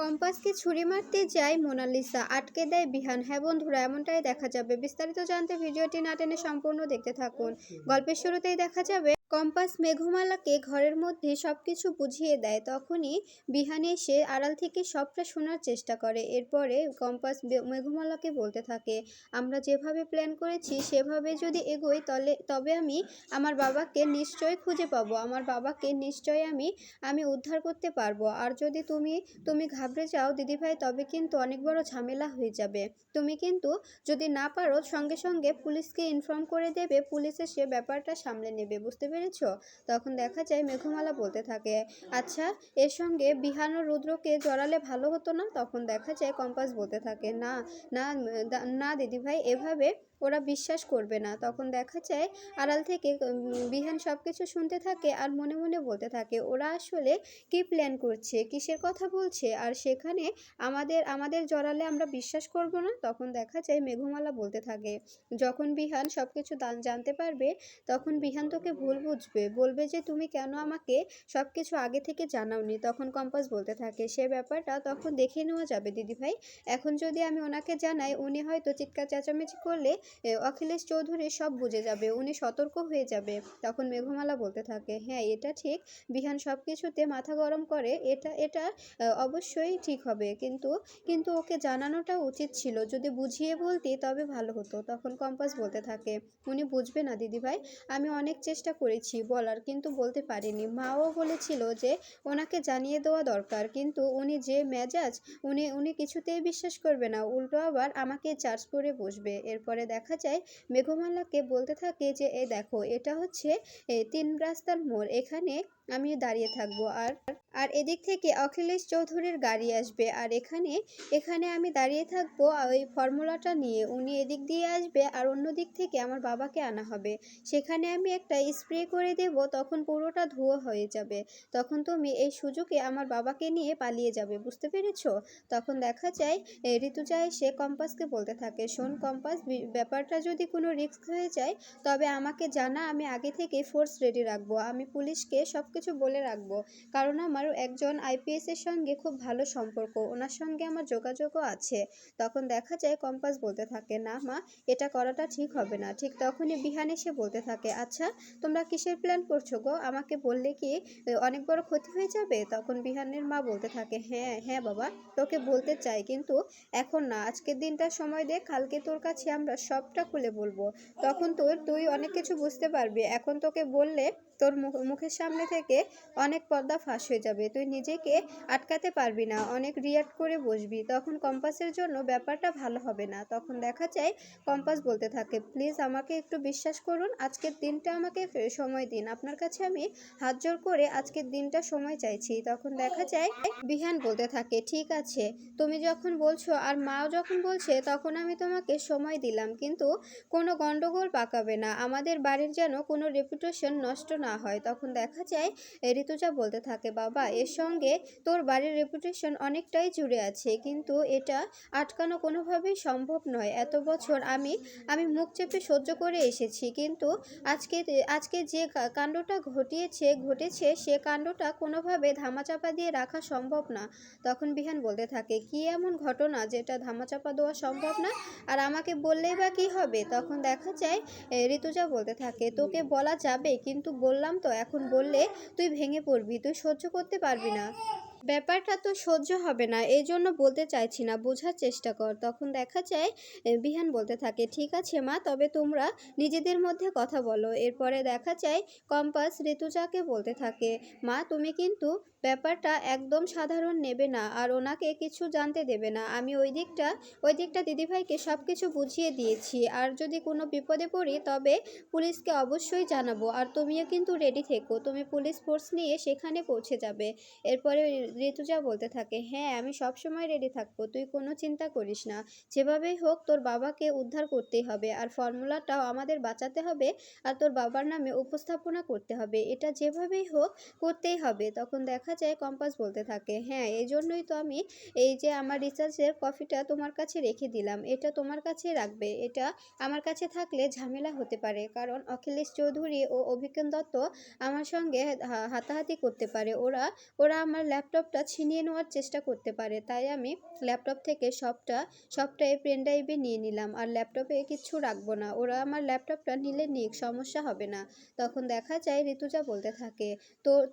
কম্পাসকে ছুরি মারতে যায় মোনালিসা, আটকে দেয় বিহান। হ্যাঁ বন্ধুরা, এমনটাই দেখা যাবে। বিস্তারিত জানতে ভিডিওটি না টেনে সম্পূর্ণ দেখতে থাকুন। গল্পের শুরুতেই দেখা যাবে কম্পাস মেঘমালাকে ঘরের মধ্যে সবকিছু বুঝিয়ে দেয়। তখনই বিহান এসে আড়াল থেকে সবটা শোনার চেষ্টা করে। এরপরে কম্পাস মেঘমালাকে বলতে থাকে, আমরা যেভাবে প্ল্যান করেছি সেভাবে যদি এগোই তবে আমি আমার বাবাকে নিশ্চয়ই খুঁজে পাবো। আমার বাবাকে নিশ্চয়ই আমি উদ্ধার করতে পারবো। আর যদি তুমি ঘাবড়ে যাও দিদিভাই, তবে কিন্তু অনেক বড় ঝামেলা হয়ে যাবে। তুমি কিন্তু যদি না পারো সঙ্গে সঙ্গে পুলিশকে ইনফর্ম করে দেবে, পুলিশ এসে ব্যাপারটা সামলে নেবে। বুঝতে পেরেছ? তখন দেখা যায় মেঘমালা বলতে থাকে, আচ্ছা, এর সঙ্গে বিহান ও রুদ্রকে জড়ালে ভালো হতো না? তখন দেখা যায় কম্পাস বলতে থাকে, না না না দিদিভাই, এভাবে ওরা বিশ্বাস করবে না। তখন দেখা যায় আড়াল থেকে বিহান সব কিছু শুনতে থাকে আর মনে মনে বলতে থাকে, ওরা আসলে কি প্ল্যান করছে, কিসের কথা বলছে, আর সেখানে আমাদের আমাদের জড়ালে আমরা বিশ্বাস করব না? তখন দেখা যায় মেঘমালা বলতে থাকে, যখন বিহান সব কিছু জানতে পারবে তখন বিহান তোকে ভুল বুঝবে, বলবে যে তুমি কেন আমাকে সব কিছু আগে থেকে জানাওনি। তখন কম্পাস বলতে থাকে, সে ব্যাপারটা তখন দেখে নেওয়া যাবে দিদিভাই। এখন যদি আমি ওনাকে জানাই, উনি হয়তো চিৎকার চেঁচামেচি করলে অখিলেশ চৌধুরী সব বুঝে যাবে, উনি সতর্ক হয়ে যাবে। তখন মেঘমালা বলতে থাকে, হ্যাঁ এটা ঠিক, বিহান সব কিছুতে মাথা গরম করে, এটা অবশ্যই ঠিক হবে, কিন্তু কিন্তু ওকে জানানোটা উচিত ছিল, যদি বুঝিয়ে বলতি তবে ভালো হতো। তখন কম্পাস বলতে থাকে, উনি বুঝবে না দিদিভাই, আমি অনেক চেষ্টা করেছি বলার, কিন্তু বলতে পারিনি। মাও বলেছিল যে ওনাকে জানিয়ে দেওয়া দরকার, কিন্তু উনি যে মেজাজ, উনি কিছুতেই বিশ্বাস করবে না, উল্টো আবার আমাকে চার্জ করে বসবে। এরপরে দেখা যায় মেঘমালাকে বলতে থাকে যে দেখো, এটা হচ্ছে 3 রাস্তার মোড়, এখানে আমি দাঁড়িয়ে থাকবো, আর আর এদিক থেকে অখিলেশ চৌধুরীর গাড়ি আসবে, আর এখানে এখানে আমি দাঁড়িয়ে থাকবো ওই ফর্মুলাটা নিয়ে, উনি এদিক দিয়ে আসবে আর অন্য দিক থেকে আমার বাবাকে আনা হবে, সেখানে আমি একটা স্প্রে করে দেব, তখন পুরোটা ধোঁয়া হয়ে যাবে, তখন তুমি এই সুযোগে আমার বাবাকে নিয়ে পালিয়ে যাবে। বুঝতে পেরেছো? তখন দেখা যায় ঋতুজা এসে কম্পাসকে বলতে থাকে, শোন কম্পাস, ব্যাপারটা যদি কোনো রিস্ক হয়ে যায় তবে আমাকে জানা, আমি আগে থেকে ফোর্স রেডি রাখবো, আমি পুলিশকে সব কিছু বলে রাখবো, কারণ আমার একজন আইপিএস এর সঙ্গে খুব ভালো সম্পর্ক, ওনার সঙ্গে আমার যোগাযোগও আছে। তখন দেখা যায় কম্পাস বলতে থাকে, না মা, এটা করাটা ঠিক হবে না। ঠিক তখনই বিহান এসে বলতে থাকে, আচ্ছা তোমরা কিসের প্ল্যান করছো গো, আমাকে বললে কি অনেক বড় ক্ষতি হয়ে যাবে? তখন বিহানের মা বলতে থাকে, হ্যাঁ হ্যাঁ বাবা, তোকে বলতে চাই, কিন্তু এখন না, আজকের দিনটা সময় দে, কালকে তোর কাছে আমরা সবটা খুলে বলবো, তখন তুই অনেক কিছু বুঝতে পারবি। এখন তোকে বললে তোর মুখের সামনে থেকে অনেক পর্দা ফাঁস হয়ে যাবে, তুই নিজেকে আটকাতে পারবি না, অনেক রিয়াক্ট করে বসবি, তখন কম্পাসের জন্য ব্যাপারটা ভালো হবে না। তখন দেখা যায় কম্পাস বলতে থাকে, প্লিজ আমাকে একটু বিশ্বাস করুন, আজকের দিনটা আমাকে সময় দিন, আপনার কাছে আমি হাত জোর করে আজকের দিনটা সময় চাইছি। তখন দেখা যায় বিহান বলতে থাকে, ঠিক আছে, তুমি যখন বলছো আর মাও যখন বলছে, তখন আমি তোমাকে সময় দিলাম, কিন্তু কোনো গন্ডগোল পাকাবে না, আমাদের বাড়ির যেন কোনো রেপুটেশন নষ্ট না হয়। তখন দেখা যায় ঋতুজা বলতে থাকে, বাবা, এর সঙ্গে তোর বাড়ির রেপুটেশন অনেকটাই জুড়ে আছে, কিন্তু এটা আটকানো কোনোভাবেই সম্ভব নয়। এত বছর আমি মুখ চেপে সহ্য করে এসেছি, কিন্তু আজকে আজকে যে কাণ্ডটা ঘটেছে সে কাণ্ডটা কোনোভাবে ধামাচাপা দিয়ে রাখা সম্ভব না। তখন বিহান বলতে থাকে, কি এমন ঘটনা যেটা ধামাচাপা দেওয়া সম্ভব না, আর আমাকে বললেই বা কি হবে? তখন দেখা যায় ঋতুজা বলতে থাকে, তোকে বলা যাবে, কিন্তু বললাম তো, এখন বললে তুই ভেঙে পড়বি, তুই সহ্য করতে পারবি না, ব্যাপারটা তো সহ্য হবে না, এই জন্য বলতে চাইছি না, বোঝার চেষ্টা কর। তখন দেখা যায় বিহান বলতে থাকে, ঠিক আছে মা, তবে তোমরা নিজেদের মধ্যে কথা বলো। এরপরে দেখা যায় কম্পাস ঋতুজাকে বলতে থাকে, মা তুমি কিন্তু ব্যাপারটা একদম সাধারণ নেবে না, আর ওনাকে কিছু জানতে দেবে না, আমি ওই দিকটা দিদিভাইকে সব কিছু বুঝিয়ে দিয়েছি, আর যদি কোনো বিপদে পড়ি তবে পুলিশকে অবশ্যই জানাবো, আর তুমিও কিন্তু রেডি থেকো, তুমি পুলিশ ফোর্স নিয়ে সেখানে পৌঁছে যাবে। এরপরে ঋতুজা বলতে থাকে, হ্যাঁ আমি সব সময় রেডি থাকবো, তুই কোনো চিন্তা করিস না, যেভাবেই হোক তোর বাবাকে উদ্ধার করতেই হবে, আর ফর্মুলাটাও আমাদের বাঁচাতে হবে, আর তোর বাবার নামে উপস্থাপনা করতে হবে, এটা যেভাবেই হোক করতেই হবে। তখন দেখা যায় কম্পাস বলতে থাকে, হ্যাঁ এই জন্যই তো আমি এই যে আমার রিচার্জের কপিটা তোমার কাছে রেখে দিলাম, এটা তোমার কাছে রাখবে। এটা আমার কাছে থাকলে ঝামেলা হতে পারে, কারণ অখিলেশ চৌধুরী ও অভিজ্ঞান দত্ত আমার সঙ্গে হাতাহাতি করতে পারে। ওরা ওরা আমার ল্যাপটপটা ছিনিয়ে নেওয়ার চেষ্টা করতে পারে। তাই আমি ল্যাপটপ থেকে সবটাই পেন ড্রাইভে নিয়ে নিলাম, আর ল্যাপটপে কিচ্ছু রাখবো না। ওরা আমার ল্যাপটপটা নিলে নিক, সমস্যা হবে না। তখন দেখা যায় ঋতুজা বলতে থাকে,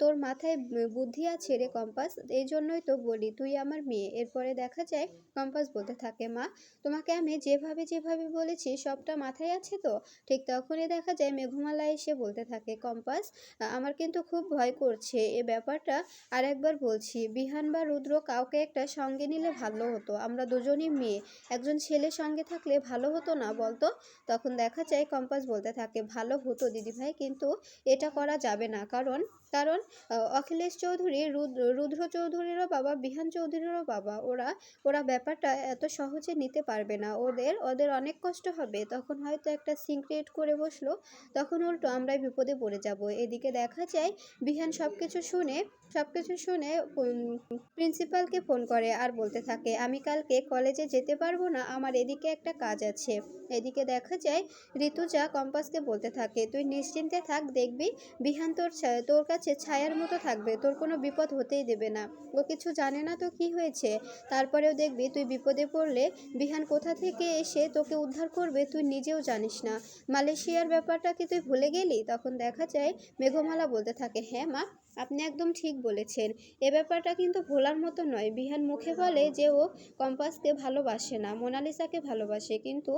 তোর মাথায় বুদ্ধি আছে রে কম্পাস, এই জন্যই তো বলি তুই আমার মেয়ে। এরপরে দেখা যায় কম্পাস বলতে থাকে, মা তোমাকে আমি যেভাবে বলেছি সবটা মাথায় আছে তো? ঠিক তখনই দেখা যায় মেঘমালা এসে বলতে থাকে, কম্পাস আমার কিন্তু খুব ভয় করছে এ ব্যাপারটা। আর একবার বলছি, বিহান বা রুদ্র কাউকে একটা সঙ্গে নিলে ভালো হতো, আমরা দুজনই মেয়ে, একজন ছেলে সঙ্গে থাকলে ভালো হতো না বলতো? তখন দেখা যায় কম্পাস বলতে থাকে, ভালো হতো দিদিভাই, কিন্তু এটা করা যাবে না। কারণ কারণ অখিলেশ চৌধুরী রুদ্র চৌধুরীরও বাবা, বিহান চৌধুরীরও বাবা, ওরা ওরা ব্যাপারটা এত সহজে নিতে পারবে না, ওদের ওদের অনেক কষ্ট হবে। তখন হয়তো একটা সিন ক্রিয়েট করে বসলো, তখন উল্টো আমরাই বিপদে পড়ে যাব। এদিকে দেখা যায় বিহান সবকিছু শুনে প্রিন্সিপালকে ফোন করে আর বলতে থাকে, আমি কালকে কলেজে যেতে পারবো না, আমার এদিকে একটা কাজ আছে। এদিকে দেখা যায় ঋতুজা কম্পাসকে বলতে থাকে, তুই নিশ্চিন্তে থাক, দেখবি বিহান তোর কাছে ছায়ার মতো থাকবে, তোর কোনো বিপদ হতেই দেবে না। ও কিছু জানে না তো কি হয়েছে, তারপরেও দেখবি তুই বিপদে পড়লে বিহান কোথা থেকে এসে তোকে উদ্ধার করবে তুই নিজেও জানিস না। মালয়েশিয়ার ব্যাপারটা কি তুই ভুলে গেলি? তখন দেখা যায় মেঘমালা বলতে থাকে, হ্যাঁ মা, আপনি একদম ঠিক বলেছেন, এ ব্যাপারটা কিন্তু ভোলার মতো নয়। বিহান মুখে বলে যে ও কম্পাসকে ভালোবাসে না, মোনালিসাকে ভালোবাসে, কিন্তু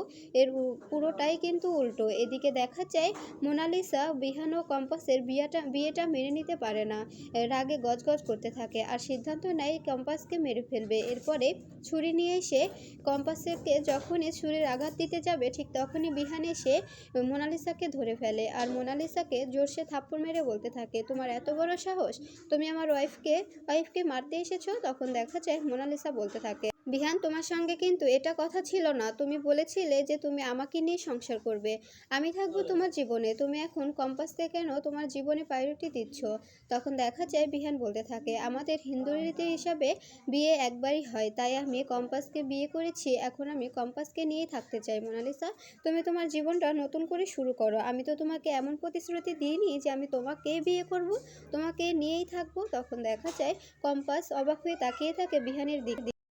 পুরোটাই কিন্তু উল্টো। এদিকে দেখা যায় মোনালিসা বিহান ও কম্পাসের বিয়েটা মেনে নিতে পারে না, রাগে গজগজ করতে থাকে আর সিদ্ধান্ত নেয় কম্পাসকে মেরে ফেলবে। এরপরে ছুরি নিয়ে এসে কম্পাসকে যখনই ছুরির আঘাত দিতে যাবে, ঠিক তখনই বিহান এসে মোনালিসাকে ধরে ফেলে আর মোনালিসাকে জোরসে থাপ্পড় মেরে বলতে থাকে, তোমার এত বড় সাহস, তুমি আমার ওয়াইফকে মারতে এসেছো? তখন দেখা যায় মোনালিসা বলতে থাকে, বিহান তোমার সঙ্গে কিন্তু এটা কথা ছিল না, তুমি বলেছিলে যে তুমি আমাকে নিয়ে সংসার করবে, আমি থাকবো তোমার জীবনে, তুমি এখন কম্পাসকে কেন তোমার জীবনে প্রায়োরিটি দিচ্ছ? তখন দেখা যায় বিহান বলতে থাকে, আমাদের হিন্দু রীতি হিসাবে বিয়ে একবারই হয়, তাই আমি কম্পাসকে বিয়ে করেছি, এখন আমি কম্পাসকে নিয়েই থাকতে চাই। মোনালিসা, তুমি তোমার জীবনটা নতুন করে শুরু করো, আমি তো তোমাকে এমন প্রতিশ্রুতি দিইনি যে আমি তোমাকেই বিয়ে করব, তোমাকে নিয়েই থাকবো। তখন দেখা যায় কম্পাস অবাক হয়ে তাকিয়ে থাকে বিহানের দিক।